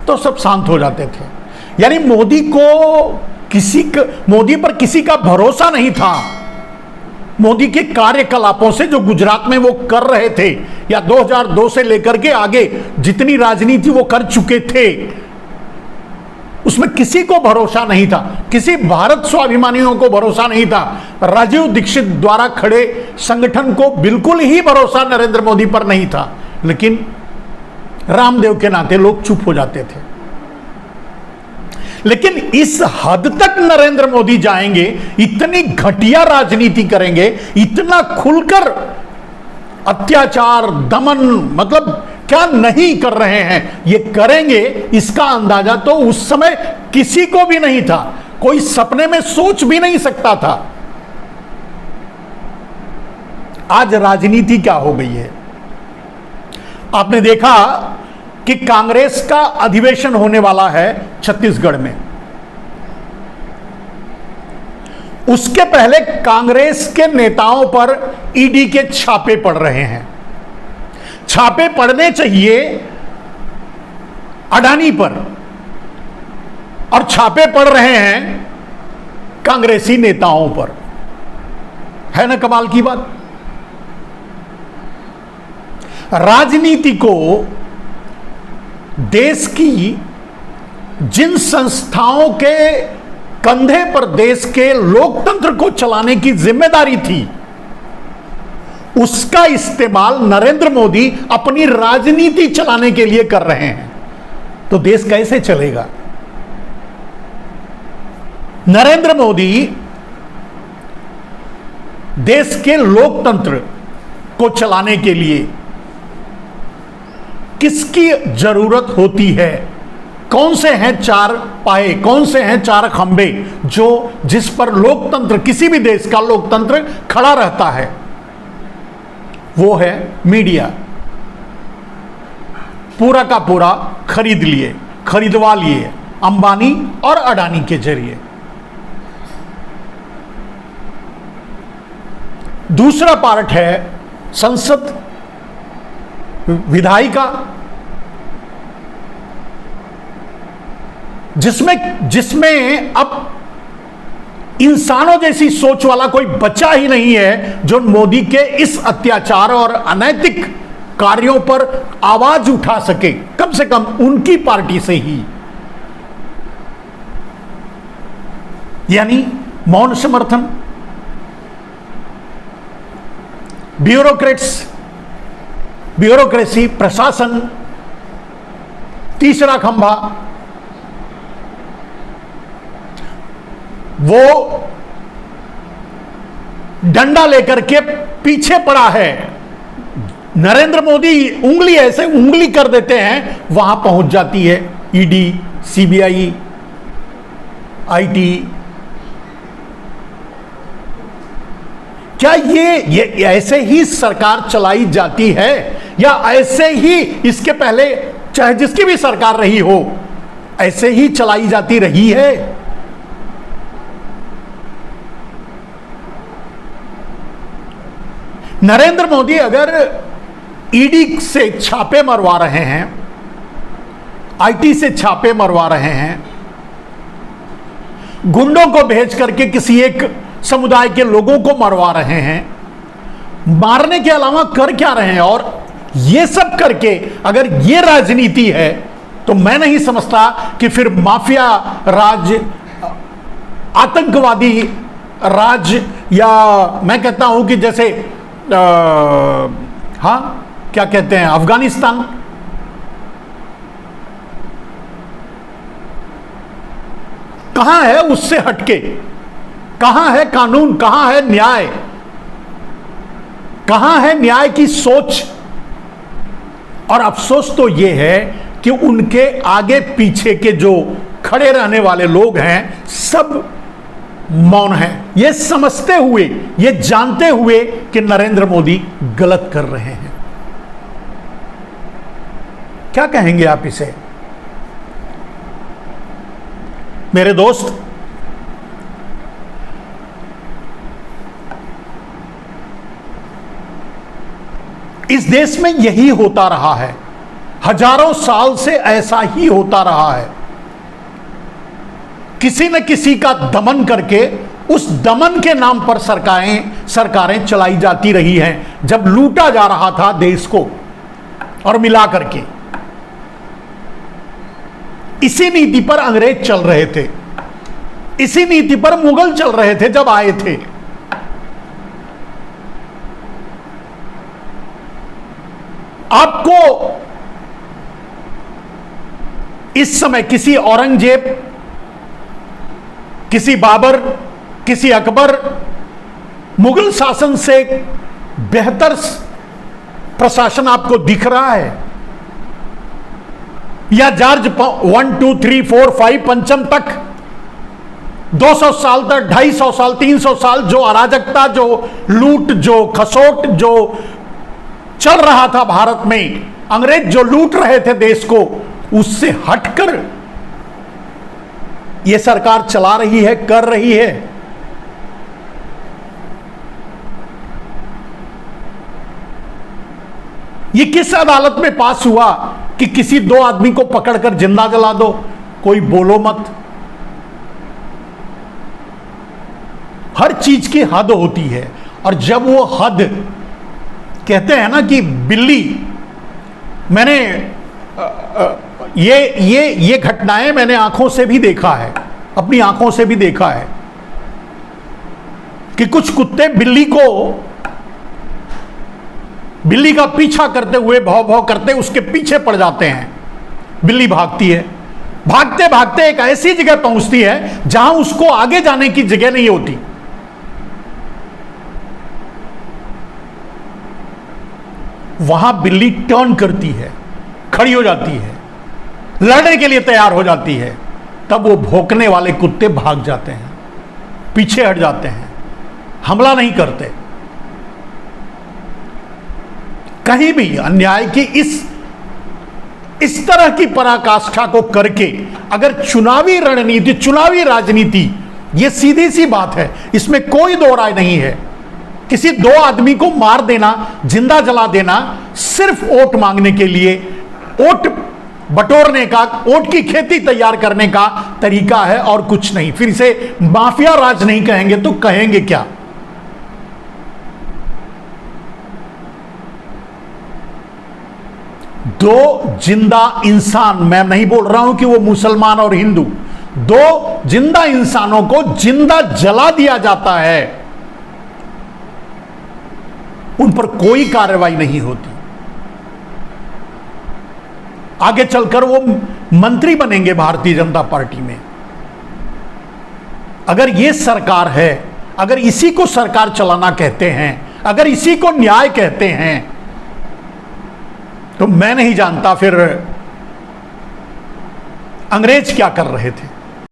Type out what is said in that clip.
तो सब शांत हो जाते थे। यानी मोदी पर किसी का भरोसा नहीं था। मोदी के कार्यकलापों से जो गुजरात में वो कर रहे थे, या 2002 से लेकर के आगे जितनी राजनीति वो कर चुके थे, उसमें किसी को भरोसा नहीं था, किसी भारत स्वाभिमानियों को भरोसा नहीं था। राजीव दीक्षित द्वारा खड़े संगठन को बिल्कुल ही भरोसा नरेंद्र मोदी पर नहीं था। लेकिन रामदेव के नाते लोग चुप हो जाते थे। लेकिन इस हद तक नरेंद्र मोदी जाएंगे, इतनी घटिया राजनीति करेंगे, इतना खुलकर अत्याचार, दमन, मतलब क्या नहीं कर रहे हैं, ये करेंगे, इसका अंदाजा तो उस समय किसी को भी नहीं था। कोई सपने में सोच भी नहीं सकता था। आज राजनीति क्या हो गई है? आपने देखा कि कांग्रेस का अधिवेशन होने वाला है छत्तीसगढ़ में। उसके पहले कांग्रेस के नेताओं पर ईडी के छापे पड़ रहे हैं। छापे पड़ने चाहिए अडानी पर, और छापे पड़ रहे हैं कांग्रेसी नेताओं पर। है ना कमाल की बात? राजनीति को देश की जिन संस्थाओं के कंधे पर देश के लोकतंत्र को चलाने की जिम्मेदारी थी, उसका इस्तेमाल नरेंद्र मोदी अपनी राजनीति चलाने के लिए कर रहे हैं। तो देश कैसे चलेगा? नरेंद्र मोदी देश के लोकतंत्र को चलाने के लिए किसकी जरूरत होती है? कौन से हैं चार पाए, कौन से हैं चार खंबे जिस पर लोकतंत्र, किसी भी देश का लोकतंत्र खड़ा रहता है? वो है मीडिया। पूरा का पूरा खरीदवा लिए अंबानी और अडानी के जरिए। दूसरा पार्ट है संसद, विधायिका, जिसमें अब इंसानों जैसी सोच वाला कोई बचा ही नहीं है जो मोदी के इस अत्याचार और अनैतिक कार्यों पर आवाज उठा सके, कम से कम उनकी पार्टी से ही। यानी मौन समर्थन, ब्यूरोक्रेसी, प्रशासन, तीसरा खंभा, वो डंडा लेकर के पीछे पड़ा है। नरेंद्र मोदी उंगली कर देते हैं, वहां पहुंच जाती है ईडी, सीबीआई, आईटी। क्या ये ऐसे ही सरकार चलाई जाती है, या ऐसे ही इसके पहले चाहे जिसकी भी सरकार रही हो ऐसे ही चलाई जाती रही है? नरेंद्र मोदी अगर ईडी से छापे मरवा रहे हैं, आईटी से छापे मरवा रहे हैं, गुंडों को भेज करके किसी एक समुदाय के लोगों को मरवा रहे हैं, मारने के अलावा कर क्या रहे हैं? और ये सब करके अगर ये राजनीति है तो मैं नहीं समझता कि फिर माफिया राज, आतंकवादी राज, या मैं कहता हूं कि जैसे क्या कहते हैं, अफगानिस्तान, कहां है उससे हटके? कहां है कानून? कहां है न्याय? कहां है न्याय की सोच? और अफसोस तो यह है कि उनके आगे पीछे के जो खड़े रहने वाले लोग हैं सब मौन हैं, ये समझते हुए, ये जानते हुए कि नरेंद्र मोदी गलत कर रहे हैं। क्या कहेंगे आप इसे? मेरे दोस्त, इस देश में यही होता रहा है। हजारों साल से ऐसा ही होता रहा है। किसी न किसी का दमन करके उस दमन के नाम पर सरकारें चलाई जाती रही हैं, जब लूटा जा रहा था देश को और मिला करके। इसी नीति पर अंग्रेज चल रहे थे, इसी नीति पर मुगल चल रहे थे जब आए थे। आपको इस समय किसी औरंगजेब, किसी बाबर, किसी अकबर, मुगल शासन से बेहतर प्रशासन आपको दिख रहा है? या जॉर्ज 1 2 3 4 5 पंचम तक 200 साल तक, 250 साल, 300 साल जो अराजकता, जो लूट, जो खसोट जो चल रहा था भारत में, अंग्रेज जो लूट रहे थे देश को, उससे हटकर यह सरकार चला रही है, कर रही है। ये किस अदालत में पास हुआ कि किसी दो आदमी को पकड़कर जिंदा जला दो, कोई बोलो मत। हर चीज की हद होती है, और जब वो हद, कहते हैं ना कि बिल्ली, मैंने ये घटनाएं मैंने आंखों से भी देखा है, अपनी आंखों से भी देखा है कि कुछ कुत्ते बिल्ली का पीछा करते हुए, भौं भौं करते उसके पीछे पड़ जाते हैं। बिल्ली भागती है, भागते भागते एक ऐसी जगह पहुंचती है जहां उसको आगे जाने की जगह नहीं होती। वहां बिल्ली टर्न करती है, खड़ी हो जाती है, लड़ने के लिए तैयार हो जाती है। तब वो भौंकने वाले कुत्ते भाग जाते हैं, पीछे हट जाते हैं, हमला नहीं करते। कहीं भी अन्याय की इस तरह की पराकाष्ठा को करके अगर चुनावी रणनीति, चुनावी राजनीति, यह सीधी सी बात है, इसमें कोई दो राय नहीं है। किसी दो आदमी को मार देना, जिंदा जला देना, सिर्फ वोट मांगने के लिए, वोट बटोरने का, वोट की खेती तैयार करने का तरीका है और कुछ नहीं। फिर इसे माफिया राज नहीं कहेंगे तो कहेंगे क्या? दो जिंदा इंसान, मैं नहीं बोल रहा हूं कि वो मुसलमान और हिंदू, दो जिंदा इंसानों को जिंदा जला दिया जाता है, उन पर कोई कार्रवाई नहीं होती। आगे चलकर वो मंत्री बनेंगे भारतीय जनता पार्टी में। अगर ये सरकार है, अगर इसी को सरकार चलाना कहते हैं, अगर इसी को न्याय कहते हैं, तो मैं नहीं जानता फिर अंग्रेज क्या कर रहे थे।